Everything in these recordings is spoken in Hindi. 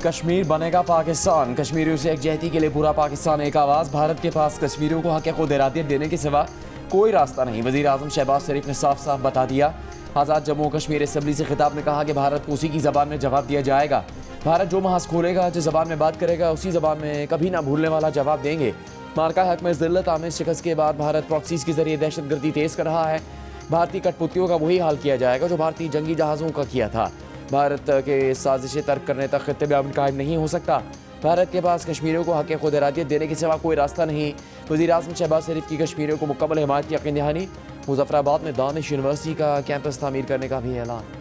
कश्मीर बनेगा पाकिस्तान, कश्मीरियों से यकजहती के लिए पूरा पाकिस्तान एक आवाज़। भारत के पास कश्मीरियों को हक़ खुद इरादियत देने के सिवा कोई रास्ता नहीं, वज़ीर आज़म शहबाज शरीफ ने साफ साफ बता दिया। आज़ाद जम्मू कश्मीर असम्बली से खिताब में कहा कि भारत को उसी की ज़बान में जवाब दिया जाएगा। भारत जो महाज खोलेगा, जिस ज़बान में बात करेगा, उसी ज़बान में कभी ना भूलने वाला जवाब देंगे। मार्का हक में ज़िल्लत आमिर शिकस्त के बाद भारत प्रॉक्सीज़ के जरिए दहशतगर्दी तेज़ कर रहा है। भारतीय कठपुतलियों का वही हाल किया जाएगा जो भारतीय जंगी जहाज़ों का किया था। भारत के साजिशें तर्क करने तक खित्ते में अमन कायम नहीं हो सकता। भारत के पास कश्मीरियों को हक़ खुद इरादियत देने के सिवा कोई रास्ता नहीं। वज़ीर आज़म शहबाज शरीफ की कश्मीरियों को मुकम्मल हिमायत की यकीन दहानी। मुजफ्फराबाद में दानिश यूनिवर्सिटी का कैंपस तामीर करने का भी ऐलान।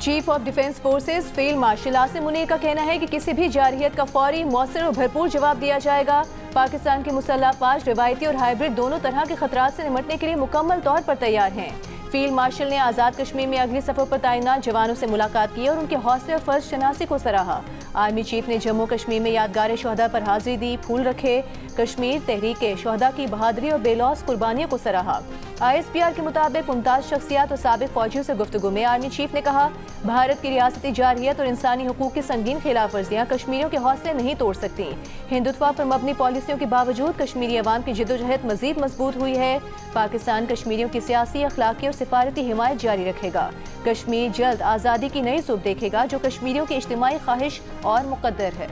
Chief of defence forces field marshal Asim Munir का कहना है कि किसी भी जारहियत का फौरी, मौसर और भरपूर जवाब दिया जाएगा। पाकिस्तान के मुसल्लह फाज रिवायती और हाइब्रिड दोनों तरह के खतरात से निपटने के लिए मुकम्मल तौर पर तैयार हैं। फील्ड मार्शल ने आज़ाद कश्मीर में अगली सफ़र पर तैनात जवानों से मुलाकात की और उनके हौसले और फर्ज शनासी को सराहा। आर्मी चीफ ने जम्मू कश्मीर में यादगार शहदा पर हाजिरी दी, फूल रखे। कश्मीर तहरीक शहदा की बहादुरी और बेलौस कुर्बानियों को सराहा। ISPR के मुताबिक मुमताज़ शख्सियात और साबिक फौजियों से गुफ्तगू में आर्मी चीफ ने कहा, भारत की रियासती जारहियत और इंसानी हुकूक की संगीन खिलाफ वर्जियाँ कश्मीरियों के हौसले नहीं तोड़ सकती। हिंदुत्व पर मबनी पॉलिसियों के बावजूद कश्मीरी अवाम की जिद्दोजहद मजीद मजबूत हुई है। पाकिस्तान कश्मीरियों की सियासी, अखलाकी और सिफारती हिमायत जारी रखेगा। कश्मीर जल्द आज़ादी की नई सूरत देखेगा जो कश्मीरियों की इज्तिमाई ख्वाहिश और मुकद्दर है।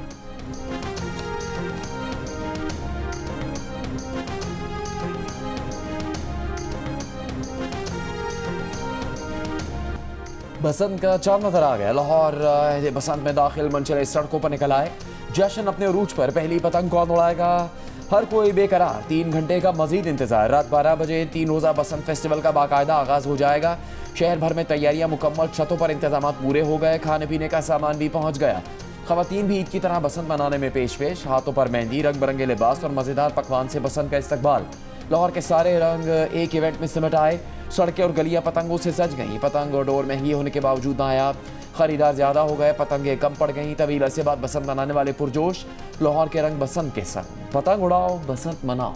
बसंत का चांद नजर आ गया। लाहौर बसंत में दाखिल मनचले सड़कों पर निकल आए। जश्न अपने उरूज पर, पहली पतंग कौन उड़ाएगा, हर कोई बेकरार। 3 घंटे का मजीद इंतजार। रात 12 बजे 3 रोज़ा बसंत फेस्टिवल का बाकायदा आगाज हो जाएगा। शहर भर में तैयारियां मुकम्मल, छतों पर इंतजाम पूरे हो गए। खाने पीने का सामान भी पहुंच गया। खवातीन भी ईद की तरह बसंत मनाने में पेश हाथों पर मेहंदी, रंग बिरंगे लिबास और मजेदार पकवान से बसंत का इस्तकबाल। लाहौर के सारे रंग एक इवेंट में सिमट आए। सड़कें और गलियां पतंगों से सज गईं। पतंग और डोर महंगी होने के बावजूद नायाब, खरीदार ज्यादा हो गए, पतंगें कम पड़ गईं। तवील अरसे बाद बसंत मनाने वाले पुरजोश। लाहौर के रंग बसंत के संग, पतंग उड़ाओ, बसंत मनाओ।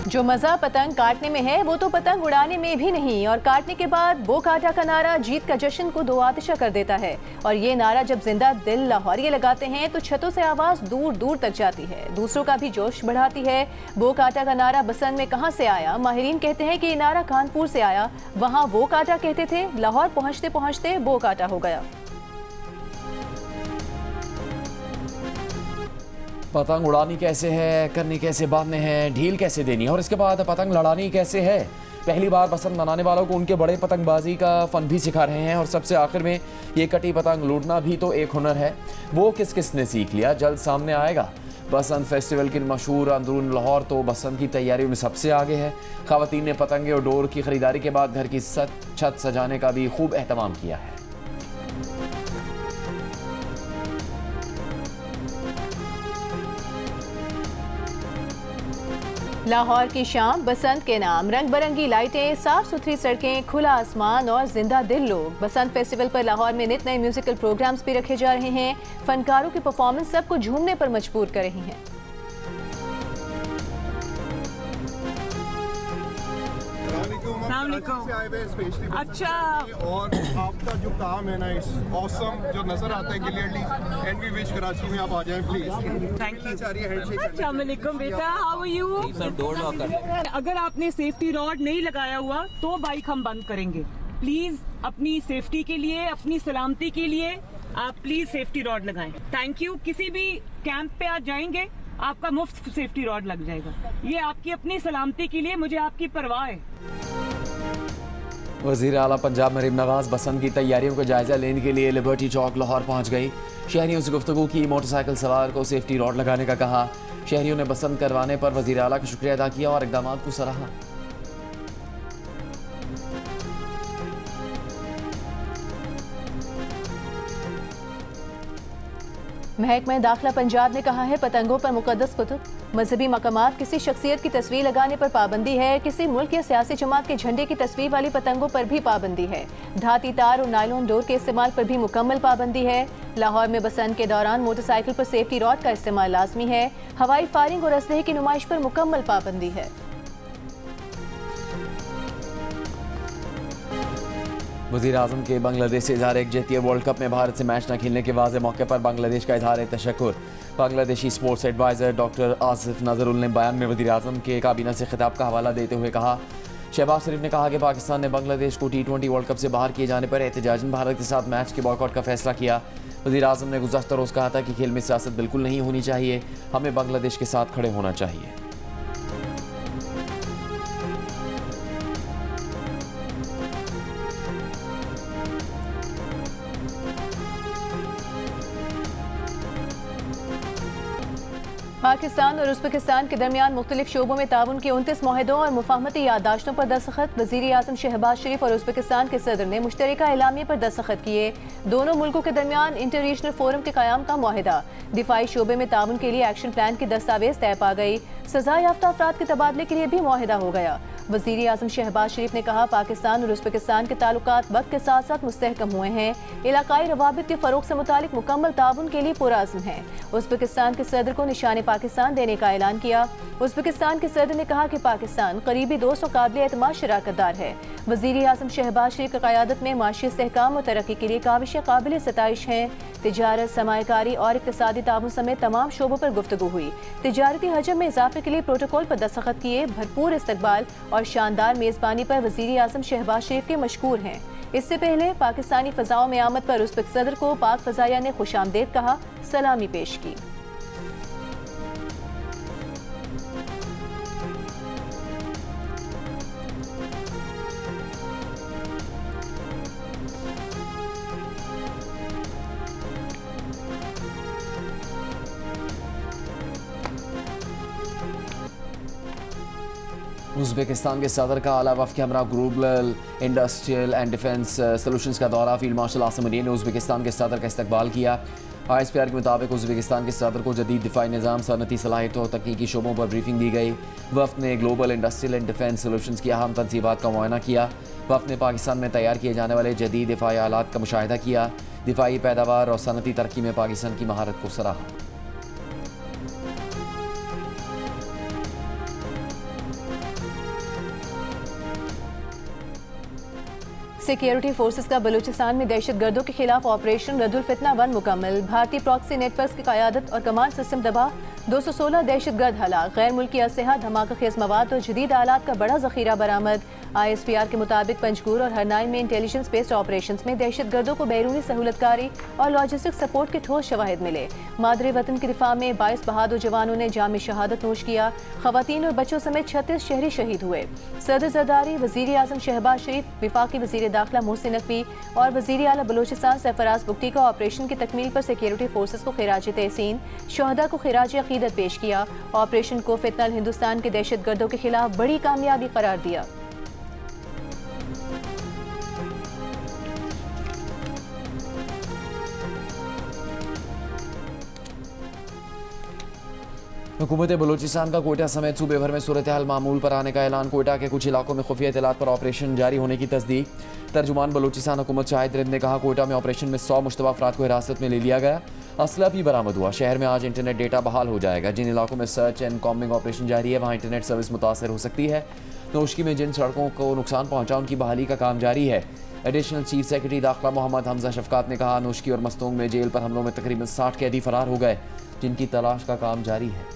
जो मज़ा पतंग काटने में है वो तो पतंग उड़ाने में भी नहीं। और काटने के बाद बो काटा का नारा जीत का जश्न को दो आतिशा कर देता है। और ये नारा जब जिंदा दिल लाहौरिये लगाते हैं तो छतों से आवाज़ दूर दूर तक जाती है, दूसरों का भी जोश बढ़ाती है। बो काटा का नारा बसंत में कहाँ से आया? माहिरीन कहते हैं कि ये नारा कानपुर से आया। वहाँ वो काटा कहते थे, लाहौर पहुँचते पहुँचते बो काटा हो गया। पतंग उड़ानी कैसे है, करनी कैसे, बांधने हैं, ढील कैसे देनी है और इसके बाद पतंग लड़ानी कैसे है। पहली बार पसंद मनाने वालों को उनके बड़े पतंगबाजी का फन भी सिखा रहे हैं। और सबसे आखिर में ये कटी पतंग लूटना भी तो एक हुनर है। वो किस किस ने सीख लिया, जल्द सामने आएगा। बसंत फेस्टिवल की मशहूर अंदरून लाहौर तो बसंत की तैयारियों में सबसे आगे है। खवातीन ने पतंगे और डोर की खरीदारी के बाद घर की छत सजाने का भी खूब एहतमाम किया है। लाहौर की शाम बसंत के नाम, रंग बिरंगी लाइटें, साफ सुथरी सड़कें, खुला आसमान और जिंदा दिल लोग। बसंत फेस्टिवल पर लाहौर में नित नए म्यूजिकल प्रोग्राम्स भी रखे जा रहे हैं। फनकारों की परफॉर्मेंस सबको झूमने पर मजबूर कर रही हैं। अच्छा, और आपका जो काम है ना, इस ऑसम जो नजर आता है clearly, and we wish Karachi में आप आ जाएं प्लीज। Thank you. अस्सलाम वालेकुम बेटा, हाउ आर यू? अगर आपने सेफ्टी रॉड नहीं लगाया हुआ तो बाइक हम बंद करेंगे। प्लीज अपनी सेफ्टी के लिए, अपनी सलामती के लिए आप प्लीज सेफ्टी रॉड लगाएं। Thank you. किसी भी कैंप पे आप जाएंगे आपका मुफ्त सेफ्टी रॉड लग जाएगा। ये आपकी अपनी सलामती के लिए, मुझे आपकी परवाह है। वज़ीर आला पंजाब मरीम नवाज बसंत की तैयारियों का जायजा लेने के लिए लिबर्टी चौक लाहौर पहुंच गई। शहरियों से गुफ्तगू की, मोटरसाइकिल सवार को सेफ्टी रॉड लगाने का कहा। शहरियों ने बसंत करवाने पर वज़ीर आला का शुक्रिया अदा किया और इक़दामात को सराहा। महकमा दाखिला पंजाब ने कहा है पतंगों पर मुकद्दस कुतुब, मजहबी मकामात, किसी शख्सियत की तस्वीर लगाने पर पाबंदी है। किसी मुल्क या सियासी जमात के झंडे की तस्वीर वाली पतंगों पर भी पाबंदी है। धाती तार और नायलॉन डोर के इस्तेमाल पर भी मुकम्मल पाबंदी है। लाहौर में बसंत के दौरान मोटरसाइकिल पर सेफ्टी रॉड का इस्तेमाल लाजमी है। हवाई फायरिंग और असलहे की नुमाइश पर मुकम्मल पाबंदी है। वज़ीर आज़म के बांग्लादेश से इजहार यकजहती, वर्ल्ड कप में भारत से मैच न खेलने के वाज़े मौके पर बांग्लादेश का इजहार तशक्कुर। Bangladeshi sports adviser doctor Asif Nazrul ने बयान में वज़ीर आज़म के काबीना से खिताब का हवाला देते हुए कहा, शहबाज शरीफ ने कहा कि पाकिस्तान ने बांग्लादेश को T20 वर्ल्ड कप से बाहर किए जाने पर एहतजाजन भारत के साथ मैच के बॉयकॉट का फैसला किया। वज़ीर आज़म ने गुज़श्ता रोज़ कहा था कि खेल में सियासत बिल्कुल नहीं होनी चाहिए, हमें बांग्लादेश के साथ खड़े होना चाहिए। पाकिस्तान और उज़्बेकिस्तान के दरमियान मुख्तलिफ शोबों में ताउन के 29 मुआहदों और मुफाहमती याददाश्तों पर दस्तखत। वज़ीर आज़म शहबाज शरीफ और उज़्बेकिस्तान के सदर ने मुश्तरका एलामिया पर दस्तखत किए। दोनों मुल्कों के दरमियान इंटर रीजनल फोरम के क़याम का मुआहदा, दिफाई शोबे में ताउन के लिए एक्शन प्लान की दस्तावेज तय पा गई। सजा याफ्ता अफराद के तबादले के लिए भी मुआहदा हो गया। वज़ीर आज़म शहबाज शरीफ ने कहा, पाकिस्तान और उज़्बेकिस्तान के ताल्लुकात वक्त के साथ साथ मुस्तहकम हुए हैं। इलाकाई रवाबित के फ़रोग़ से मुतालिक मुकम्मल ताउन के लिए पुरअज़्म है। उज़्बेकिस्तान के सदर को निशान पाकिस्तान देने का ऐलान किया। उज़्बेकिस्तान के सदर ने कहा कि पाकिस्तान करीबी दोस्त और काबिल एतमाद शराकतदार है। वज़ीर आज़म शहबाज शरीफ की क़यादत में माशी इस्तेहकाम और तरक्की के लिए काविशें काबिल सताइश हैं। तिजारत, सरमायाकारी और इक़्तिसादी ताउन समेत तमाम शोबों पर गुफ्तगू हुई। तिजारती हजम में इजाफे के लिए प्रोटोकॉल पर दस्तखत किए। भरपूर इस्तकबाल और शानदार मेज़बानी पर वज़ीर आज़म शहबाज शरीफ के मशकूर हैं। इससे पहले पाकिस्तानी फ़ज़ाओं में आमद पर उज़्बेक सदर को पाक फ़ज़ाइया ने खुशामदीद कहा, सलामी पेश की। उज़्बेकिस्तान के सदर का आला वफ़द के हमरा global industrial and defence solutions का दौरा। फील्ड मार्शल आसिम अली ने उज़्बेकिस्तान के सदर का इस्तकबाल किया। ISPR के मुताबिक उज़्बेकिस्तान के सदर को जदीद दिफाई निज़ाम, सनती सलाहियतों और तकनीकी शोबों पर ब्रीफिंग दी गई। वफ़द ने global industrial and defence solutions की अहम तनसीबात का मुआयना किया। वफ़द ने पाकिस्तान में तैयार किए जाने वाले जदीद दिफाई आलात का मुशाहिदा किया। दिफाई पैदावार और सनती तरक्की में पाकिस्तान की महारत को सराहा। सिक्योरिटी फोर्सेस का बलूचिस्तान में दहशत गर्दों के खिलाफ ऑपरेशन रद्दुल फितना 1 मुकम्मल। भारतीय प्रॉक्सी नेटवर्क की क़यादत और कमांड सिस्टम तबाह। 216 दहशत गर्द हलाक। गैर मुल्की असलहा, धमाका खेज मवाद और जदीद आलात का बड़ा जखीरा बरामद। ISPR के मुताबिक पंजगुर और हरनाई में इंटेलिजेंस बेस्ड ऑपरेशन में दहशत गर्दों को बैरूनी सहूलतकारी और लॉजिस्टिक सपोर्ट के ठोस शवाहिद मिले। मादरे वतन की दिफा में 22 बहादुर जवानों ने जाम शहादत नोश किया। खवातीन और बच्चों समेत 36 शहरी शहीद हुए। सदर जरदारी, वज़ीर आज़म शहबाज शरीफ, विफाकी वज़ीर दाखिला मोहसिन नकवी और वज़ीर आला बलूचिस्तान सरफराज बुख्ती का ऑपरेशन की तकमील पर सिक्योरिटी फोर्सेस को खिराज तहसीन, शहदा को खिराज अकीदत पेश किया। ऑपरेशन को फितनल हिंदुस्तान के दहशत गर्दों के खिलाफ बड़ी कामयाबी करार दिया। हुकूमत बलूचिस्तान का कोयटा समेत सूबे भर में सूरत हाल मामूल पर आने का ऐलान। कोयटा के कुछ इलाकों में खुफिया इतलात पर ऑपरेशन जारी होने की तस्दीक। तर्जुमान बलूचिस्तान हुकूमत शाहिद रिंद ने कहा, कोयटा में ऑपरेशन में 100 मुश्तबा अफराद को हिरासत में ले लिया गया। असला भी बरामद हुआ। शहर में आज इंटरनेट डेटा बहाल हो जाएगा। जिन इलाकों में सर्च एंड कॉम्बिंग ऑपरेशन जारी है वहाँ इंटरनेट सर्विस मुतासर हो सकती है। नौशकी में जिन सड़कों को नुकसान पहुँचा उनकी बहाली का काम जारी है। एडिशनल चीफ सेक्रेटरी दाखिला मोहम्मद हमजा शफकात ने कहा, नौशकी और मस्तूंग में जेल पर हमलों में तकरीबन 60 कैदी फरार हो गए, जिनकी तलाश का काम जारी है।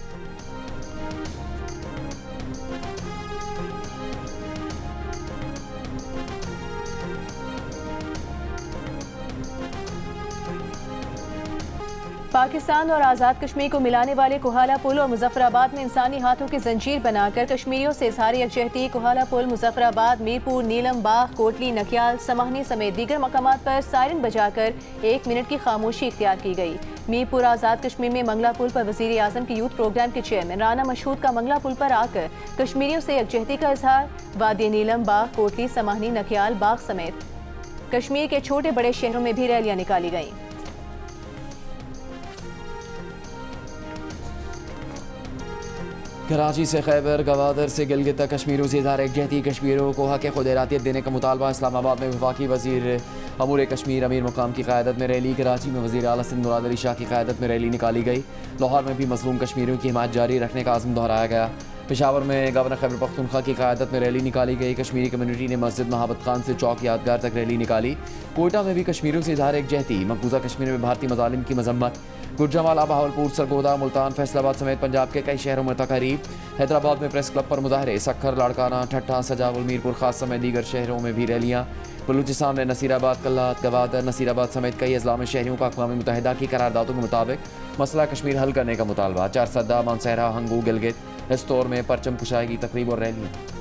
पाकिस्तान और आज़ाद कश्मीर को मिलाने वाले कोहाला पुल और मुजफ्फराबाद में इंसानी हाथों की जंजीर बनाकर कश्मीरियों से इजहार यकजहती। कोहाला पुल, मुजफ्फराबाद, मीरपुर, नीलम बाग, कोटली, नकियाल, समाहनी समेत दीगर मकामात पर सायरन बजाकर 1 मिनट की खामोशी इख्तियार की गई। मीरपुर आज़ाद कश्मीर में मंगला पुल पर वज़ीर आज़म के यूथ प्रोग्राम के चेयरमैन राना मशहूद का मंगला पुल पर आकर कश्मीरियों से यकजहती का इजहार। वादी नीलम बाग, कोटली, समाहनी, नकियाल, बाग समेत कश्मीर के छोटे बड़े शहरों में भी रैलियां निकाली गईं। कराची से खैबर गवादर से गिलगित तक कश्मीरियों से इज़हार यकजहती, कश्मीरियों को हक़ खुद इरादियत देने का मुतालबा। इस्लामाबाद में वफाकी वज़ीर अमूर कश्मीर अमीर मुकाम की क़यादत में रैली। कराची में वज़ीर आला सिंध मुराद अली शाह की क़यादत में रैली निकाली गई। लाहौर में भी मज़लूम कश्मीरियों की हिमायत जारी रखने का आज़म दोहराया गया। पेशावर में गवर्नर खैबर पख्तूनख्वा की क़यादत में रैली निकाली गई। कश्मीरी कम्यूनिटी ने मस्जिद महाबत खान से चौक यादगार तक रैली निकाली। कोयटा में भी कश्मीरियों से इज़हार यकजहती, मकबूजा कश्मीर में भारतीय मज़ालिम की मजम्मत। गुजरांवाला, बहावलपुर, सरगोदा, मुल्तान, फैसलाबाद समेत पंजाब के कई शहरों में तकरीब। हैदराबाद में प्रेस क्लब पर मुजाहरे। सक्खर, लाड़काना, ठट्ठा, सजावल, मीरपुर खास समेत दीगर शहरों में भी रैलियाँ। बलूचिस्तान में नसीराबाद, कल्लात, गवादर, नसीराबाद समेत कई अजला में शहरियों का अक़वाम मुत्तहिदा की करारदादों के मुताबिक मसला कश्मीर हल करने का मुतालबा। चारसद्दा, मानसहरा, हंगू, गिलगित, इस्तोर में परचम कुशाई की तकरीब और रैलियाँ।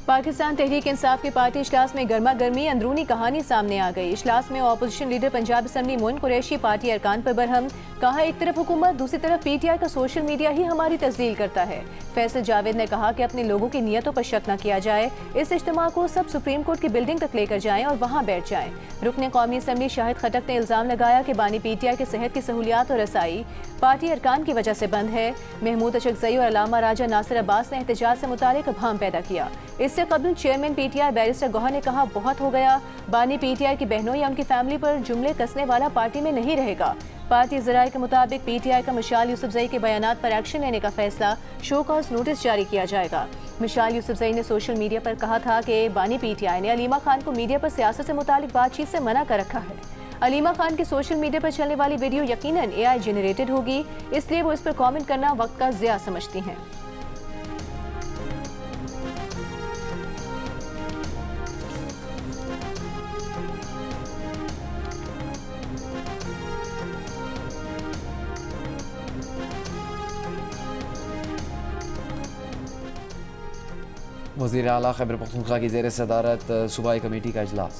पाकिस्तान तहरीक इंसाफ की पार्टी इजलास में गर्मा गर्मी अंदरूनी कहानी सामने आ गई। इजलास में opposition leader Punjab assembly Moin Qureshi party अरकान पर बरहम। कहा, एक तरफ हुकूमत, दूसरी तरफ पीटीआई का सोशल मीडिया ही हमारी तस्दील करता है। फैसल जावेद ने कहा कि अपने लोगों की नीयतों पर शक न किया जाए। इस इज्तिमा को सब सुप्रीम कोर्ट की बिल्डिंग तक लेकर जाएं और वहां बैठ जाएं। रुकने कौमी असम्बली शाहिद खटक ने इल्जाम लगाया कि बानी पीटीआई के सेहत की सहूलियात और रसाई पार्टी अरकान की वजह से बंद है। महमूद अशरकज़ई और अलामा राजा नासिर अब्बास ने एहतजाज से मुतालिक अबहम पैदा किया। इससे कबल चेयरमैन पीटीआई बैरिस्टर गौहर ने कहा, बहुत हो गया, बानी पीटीआई की बहनों या उनकी फैमिली पर जुमले कसने वाला पार्टी में नहीं रहेगा। पार्टी ज़राए के मुताबिक पीटीआई का मिशाल यूसुफजई के बयानात पर एक्शन लेने का फैसला, शो कॉज नोटिस जारी किया जाएगा। मिशाल यूसुफजई ने सोशल मीडिया पर कहा था कि बानी पीटीआई ने अलीमा खान को मीडिया पर सियासत से मुतालिक बातचीत से मना कर रखा है। अलीमा खान की सोशल मीडिया पर चलने वाली वीडियो यकीनन एआई जनरेटेड होगी, इसलिए वो इस पर कमेंट करना वक्त का ज़िया समझती हैं। वज़ीर आला खैबर पख्तूनख्वा की ज़ेर सदारत सूबाई कमेटी का इजलास।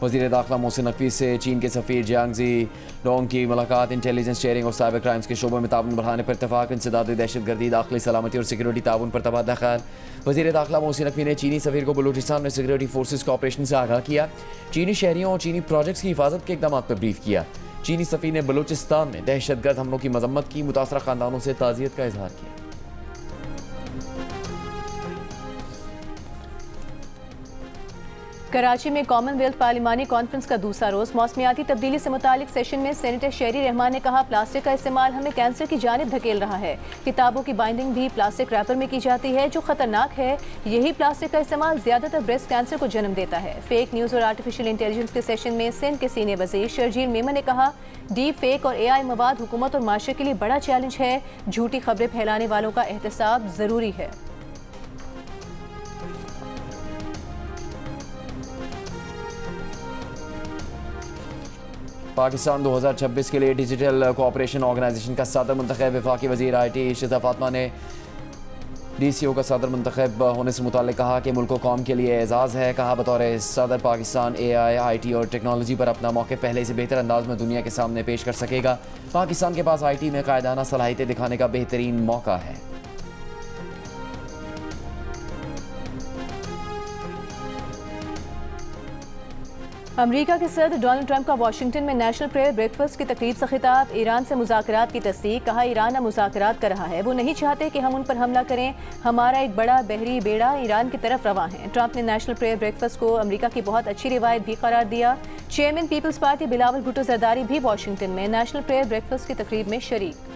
वज़ीर दाखिला मोहसिन नकवी से चीन के सफ़ीर जियांगजी डोंग की मुलाकात। इंटेलिजेंस शेयरिंग और साइबर क्राइम्स के शोबों में ताउन बढ़ाने पर इत्तफाक। इंसदाद दहशतगर्दी, दाखिली सलामती और सिक्योरिटी ताउन पर तबादला ख्याल। वज़ीर दाखिला मोहसिन नकवी ने चीनी सफ़ीर को बलूचिस्तान में सिक्योरिटी फोर्सेज के ऑपरेशन से आगाह किया। चीनी शहरियों और चीनी प्रोजेक्ट्स की हिफाजत के इक़दाम पर ब्रीफ किया। चीनी सफ़ीर ने बलूचिस्तान में दहशतगर्द हमलों की मजम्मत की। मुतासरा ख़ानदानों से ताज़ियत का इजहार किया। कराची में कॉमनवेल्थ पार्लिमानी कॉन्फ्रेंस का दूसरा रोज मौसमियाती तब्दीली से मुतालिक सेशन में सेनेटर शेरी रहमान ने कहा, प्लास्टिक का इस्तेमाल हमें कैंसर की जानिब धकेल रहा है। किताबों की बाइंडिंग भी प्लास्टिक रैपर में की जाती है, जो खतरनाक है। यही प्लास्टिक का इस्तेमाल ज्यादातर ब्रेस्ट कैंसर को जन्म देता है। फेक न्यूज और आर्टिफिशियल इंटेलिजेंस के सेशन में सिंध के सीनियर वजीर शर्जील मेमन ने कहा, डीप फेक और एआई मवाद हुकूमत और माशरे के लिए बड़ा चैलेंज है। झूठी खबरें फैलाने वालों का एहतसाब जरूरी है। पाकिस्तान 2026 के लिए डिजिटल कोऑपरेशन ऑर्गेनाइजेशन का सदर मुंतखब। वफाकी वज़ीर IT शिजा फातिमा ने DCO का सदर मुंतखब होने से मुताल्लिक़ कहा कि मुल्क कौम के लिए एजाज़ है। कहा, बतौर सदर पाकिस्तान AI, IT और टेक्नोलॉजी पर अपना मौक़िफ़ पहले से बेहतर अंदाज में दुनिया के सामने पेश कर सकेगा। पाकिस्तान के पास IT में कायदाना सलाहियतें दिखाने का बेहतरीन मौका है। अमेरिका के सदर डोनाल्ड ट्रंप का वाशिंगटन में नेशनल प्रेयर ब्रेकफास्ट की तकरीब से खिताब। ईरान से मुज़ाकरात की तस्दीक। कहा, ईरान अब मुज़ाकरात कर रहा है, वो नहीं चाहते कि हम उन पर हमला करें। हमारा एक बड़ा बहरी बेड़ा ईरान की तरफ रवां है। ट्रंप ने नेशनल प्रेयर ब्रेकफास्ट को अमेरिका की बहुत अच्छी रिवायत भी करार दिया। चेयरमैन पीपल्स पार्टी बिलावल भुट्टो जरदारी भी वाशिंगटन में नेशनल प्रेयर ब्रेकफास्ट की तकरीब में शरीक।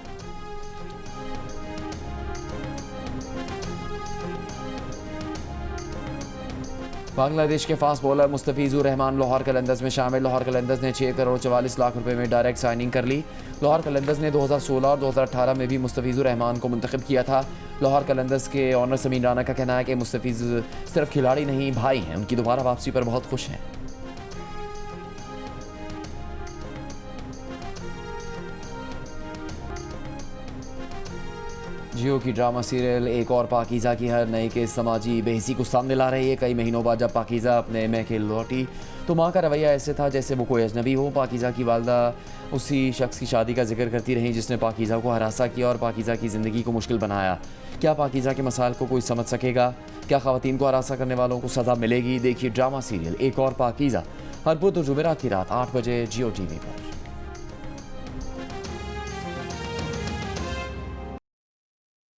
बांग्लादेश के फास्ट बॉलर मुस्तफिजुर रहमान लाहौर कलंदर्स में शामिल। लाहौर कलंदर्स ने 6 करोड़ 44 लाख रुपए में डायरेक्ट साइनिंग कर ली। लाहौर कलंदर्स ने 2016 और 2018 में भी मुस्तफिजुर रहमान को मुंतखब किया था। लाहौर कलंदर्स के ऑनर समीन राना का कहना है कि मुस्तफिज सिर्फ खिलाड़ी नहीं, भाई हैं। उनकी दोबारा वापसी पर बहुत खुश हैं। जियो की ड्रामा सीरियल एक और पाकीज़ा की हर नए के समाजी बेहसी को सामने ला रही है। कई महीनों बाद जब पाकीज़ा अपने मैके लौटी तो माँ का रवैया ऐसे था जैसे वो कोई अजनबी हो। पाकीज़ा की वालदा उसी शख्स की शादी का जिक्र करती रहीं जिसने पाकीज़ा को हरासा किया और पाकीज़ा की ज़िंदगी को मुश्किल बनाया। क्या पाकीज़ा के मसाइल को कोई समझ सकेगा? क्या ख़वातीन को हरासा करने वालों को सज़ा मिलेगी? देखिए ड्रामा सीरियल एक और पाकीज़ा हर बुध और जुमेरात की रात 8 बजे जियो टीवी पर।